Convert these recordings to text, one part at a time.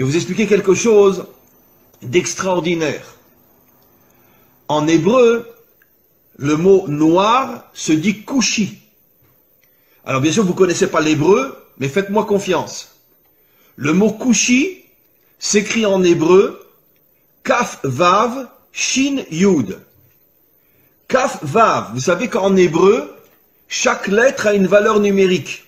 Je vais vous expliquer quelque chose d'extraordinaire. En hébreu, le mot noir se dit kushi. Alors bien sûr, vous ne connaissez pas l'hébreu, mais faites-moi confiance. Le mot kushi s'écrit en hébreu kaf vav shin yud. Kaf vav, vous savez qu'en hébreu, chaque lettre a une valeur numérique.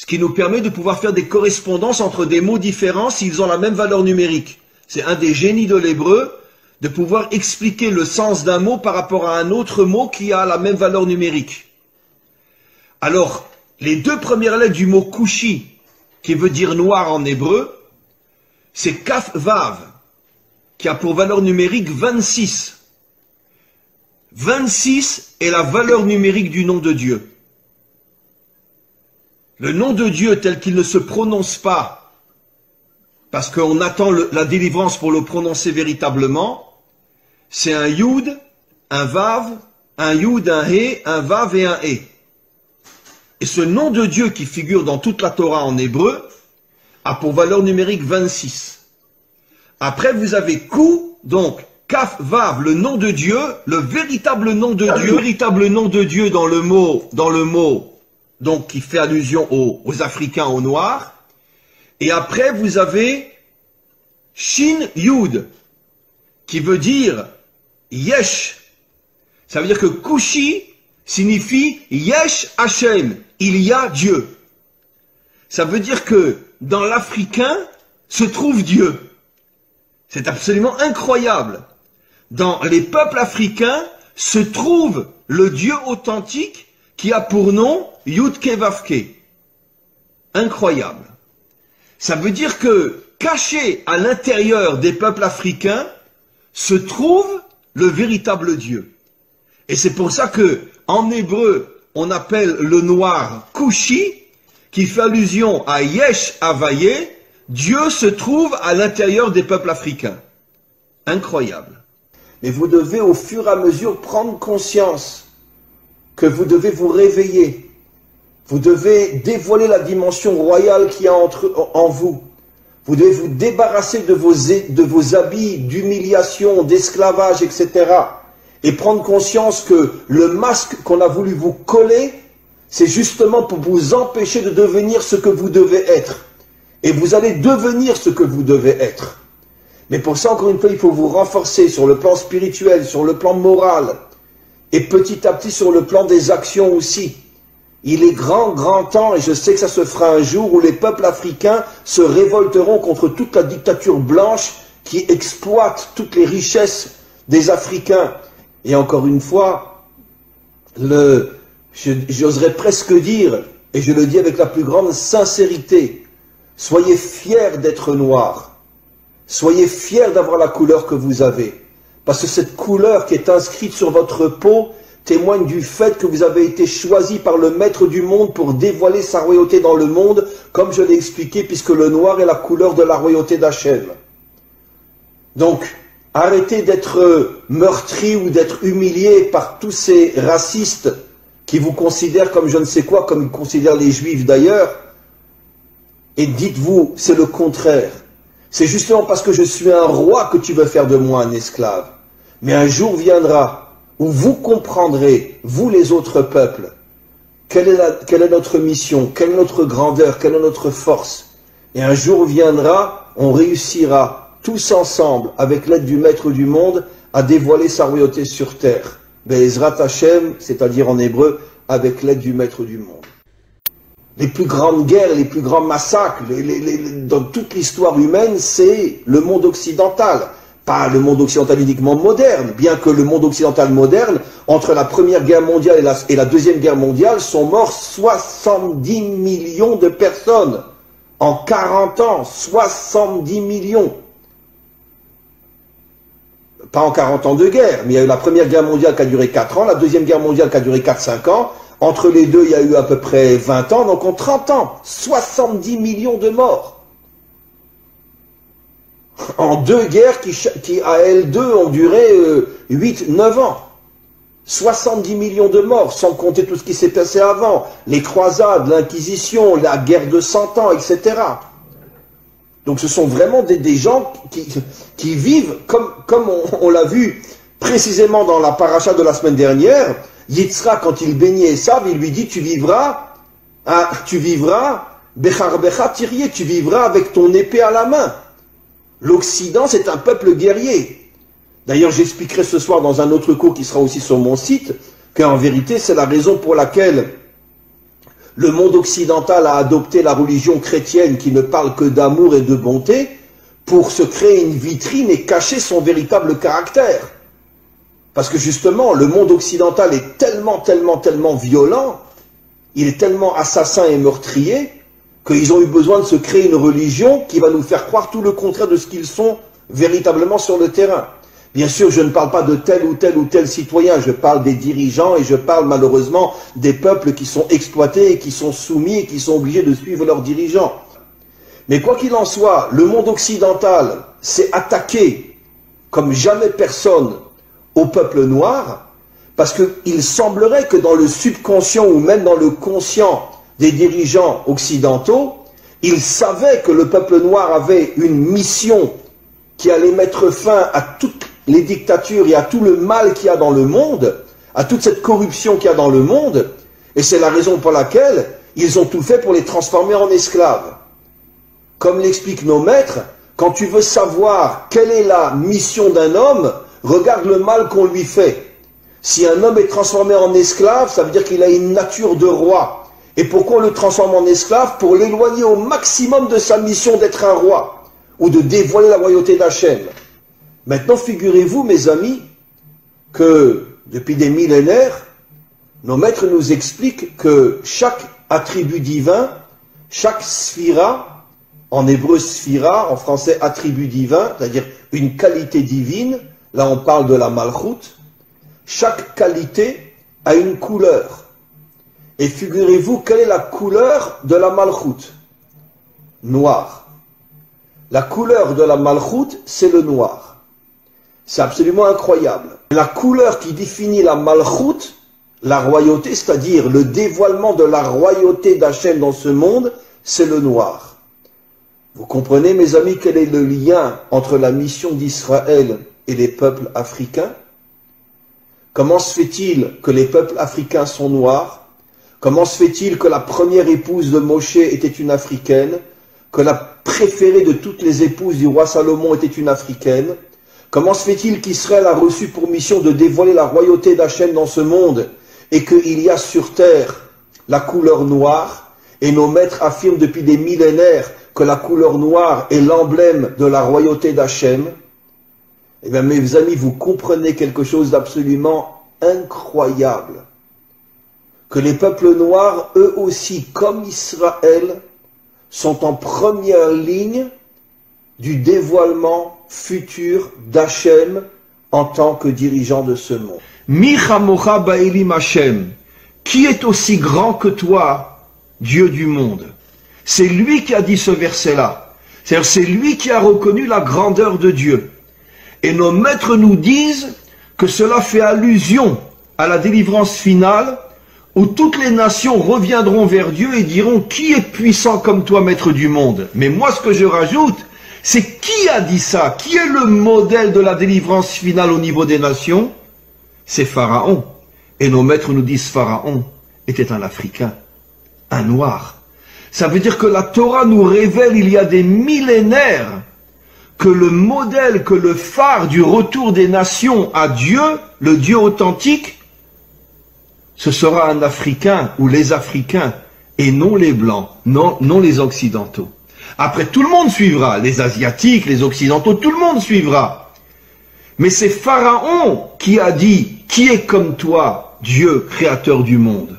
Ce qui nous permet de pouvoir faire des correspondances entre des mots différents s'ils ont la même valeur numérique. C'est un des génies de l'hébreu, de pouvoir expliquer le sens d'un mot par rapport à un autre mot qui a la même valeur numérique. Alors, les deux premières lettres du mot kushi, qui veut dire noir en hébreu, c'est kaf vav, qui a pour valeur numérique 26. 26 est la valeur numérique du nom de Dieu. Le nom de Dieu tel qu'il ne se prononce pas, parce qu'on attend la délivrance pour le prononcer véritablement, c'est un Yud, un Vav, un Yud, un He, un Vav et un He. Et ce nom de Dieu qui figure dans toute la Torah en hébreu a pour valeur numérique 26. Après vous avez Ku, donc Kaf Vav, le nom de Dieu, le véritable nom de Dieu, le véritable nom de Dieu dans le mot, donc qui fait allusion aux Africains, aux Noirs. Et après vous avez Shin Yud, qui veut dire Yesh. Ça veut dire que Kushi signifie Yesh Hashem, il y a Dieu. Ça veut dire que dans l'Africain se trouve Dieu. C'est absolument incroyable. Dans les peuples africains se trouve le Dieu authentique qui a pour nom Yudke Vavke. Incroyable. Ça veut dire que caché à l'intérieur des peuples africains se trouve le véritable Dieu. Et c'est pour ça que en hébreu on appelle le noir Kushi, qui fait allusion à Yesh Havaye, Dieu se trouve à l'intérieur des peuples africains. Incroyable. Mais vous devez au fur et à mesure prendre conscience que vous devez vous réveiller. Vous devez dévoiler la dimension royale qu'il y a en vous. Vous devez vous débarrasser de vos habits d'humiliation, d'esclavage, etc. Et prendre conscience que le masque qu'on a voulu vous coller, c'est justement pour vous empêcher de devenir ce que vous devez être. Et vous allez devenir ce que vous devez être. Mais pour ça, encore une fois, il faut vous renforcer sur le plan spirituel, sur le plan moral, et petit à petit sur le plan des actions aussi. Il est grand temps, et je sais que ça se fera un jour, où les peuples africains se révolteront contre toute la dictature blanche qui exploite toutes les richesses des Africains. Et encore une fois, j'oserais presque dire, et je le dis avec la plus grande sincérité, soyez fiers d'être noirs. Soyez fiers d'avoir la couleur que vous avez. Parce que cette couleur qui est inscrite sur votre peau témoigne du fait que vous avez été choisi par le maître du monde pour dévoiler sa royauté dans le monde, comme je l'ai expliqué, puisque le noir est la couleur de la royauté d'Hachem. Donc, arrêtez d'être meurtri ou d'être humilié par tous ces racistes qui vous considèrent comme je ne sais quoi, comme ils considèrent les juifs d'ailleurs, et dites-vous, c'est le contraire. C'est justement parce que je suis un roi que tu veux faire de moi un esclave. Mais un jour viendra où vous comprendrez, vous les autres peuples, quelle est notre mission, quelle est notre grandeur, quelle est notre force. Et un jour viendra, on réussira tous ensemble, avec l'aide du Maître du monde, à dévoiler sa royauté sur terre. Be'ezrat Hashem, c'est-à-dire en hébreu, avec l'aide du Maître du monde. Les plus grandes guerres, les plus grands massacres, dans toute l'histoire humaine, c'est le monde occidental. Pas le monde occidental uniquement moderne, bien que le monde occidental moderne, entre la Première Guerre mondiale et la Deuxième Guerre mondiale, sont morts 70 millions de personnes. En 40 ans, 70 millions. Pas en 40 ans de guerre, mais il y a eu la Première Guerre mondiale qui a duré 4 ans, la Deuxième Guerre mondiale qui a duré 4-5 ans, entre les deux il y a eu à peu près 20 ans, donc en 30 ans, 70 millions de morts. En deux guerres qui à elles deux ont duré 8-9 ans. 70 millions de morts, sans compter tout ce qui s'est passé avant, les croisades, l'Inquisition, la guerre de 100 ans, etc. Donc ce sont vraiment des gens qui vivent, comme on l'a vu précisément dans la paracha de la semaine dernière. Yitzhak, quand il bénit Esav, il lui dit, tu vivras, Becharbecha Tirye, tu vivras avec ton épée à la main. L'Occident, c'est un peuple guerrier. D'ailleurs, j'expliquerai ce soir dans un autre cours qui sera aussi sur mon site, qu'en vérité, c'est la raison pour laquelle le monde occidental a adopté la religion chrétienne qui ne parle que d'amour et de bonté pour se créer une vitrine et cacher son véritable caractère. Parce que justement, le monde occidental est tellement violent, il est tellement assassin et meurtrier, qu'ils ont eu besoin de se créer une religion qui va nous faire croire tout le contraire de ce qu'ils sont véritablement sur le terrain. Bien sûr, je ne parle pas de tel ou tel citoyen, je parle des dirigeants et je parle malheureusement des peuples qui sont exploités et qui sont soumis et qui sont obligés de suivre leurs dirigeants. Mais quoi qu'il en soit, le monde occidental s'est attaqué comme jamais personne au peuple noir, parce qu'il semblerait que dans le subconscient ou même dans le conscient des dirigeants occidentaux, ils savaient que le peuple noir avait une mission qui allait mettre fin à toutes les dictatures et à tout le mal qu'il y a dans le monde, à toute cette corruption qu'il y a dans le monde, et c'est la raison pour laquelle ils ont tout fait pour les transformer en esclaves. Comme l'expliquent nos maîtres, quand tu veux savoir quelle est la mission d'un homme, regarde le mal qu'on lui fait. Si un homme est transformé en esclave, ça veut dire qu'il a une nature de roi. Et pourquoi on le transforme en esclave? Pour l'éloigner au maximum de sa mission d'être un roi, ou de dévoiler la royauté d'Hachem. Maintenant, figurez-vous, mes amis, que depuis des millénaires, nos maîtres nous expliquent que chaque attribut divin, chaque sphira, en hébreu sphira, en français attribut divin, c'est-à-dire une qualité divine, là on parle de la malchoute, chaque qualité a une couleur. Et figurez-vous, quelle est la couleur de la malchoute? Noir. La couleur de la malchoute, c'est le noir. C'est absolument incroyable. La couleur qui définit la malchoute, la royauté, c'est-à-dire le dévoilement de la royauté d'Hachem dans ce monde, c'est le noir. Vous comprenez, mes amis, quel est le lien entre la mission d'Israël et les peuples africains? Comment se fait-il que les peuples africains sont noirs? Comment se fait-il que la première épouse de Moshe était une africaine? Que la préférée de toutes les épouses du roi Salomon était une africaine? Comment se fait-il qu'Israël a reçu pour mission de dévoiler la royauté d'Hachem dans ce monde et qu'il y a sur terre la couleur noire? Et nos maîtres affirment depuis des millénaires que la couleur noire est l'emblème de la royauté d'Hachem. Eh bien, mes amis, vous comprenez quelque chose d'absolument incroyable. Que les peuples noirs, eux aussi, comme Israël, sont en première ligne du dévoilement futur d'Hachem en tant que dirigeant de ce monde. Mi chamocha ba'elim Hachem, qui est aussi grand que toi, Dieu du monde? C'est lui qui a dit ce verset-là. C'est-à-dire, c'est lui qui a reconnu la grandeur de Dieu. Et nos maîtres nous disent que cela fait allusion à la délivrance finale, où toutes les nations reviendront vers Dieu et diront « Qui est puissant comme toi, maître du monde ?» Mais moi, ce que je rajoute, c'est qui a dit ça? Qui est le modèle de la délivrance finale au niveau des nations? C'est Pharaon. Et nos maîtres nous disent Pharaon était un Africain, un Noir. Ça veut dire que la Torah nous révèle il y a des millénaires que le modèle, que le phare du retour des nations à Dieu, le Dieu authentique, ce sera un Africain ou les Africains et non les Blancs, non les Occidentaux. Après, tout le monde suivra, les Asiatiques, les Occidentaux, tout le monde suivra. Mais c'est Pharaon qui a dit « Qui est comme toi, Dieu, créateur du monde ?»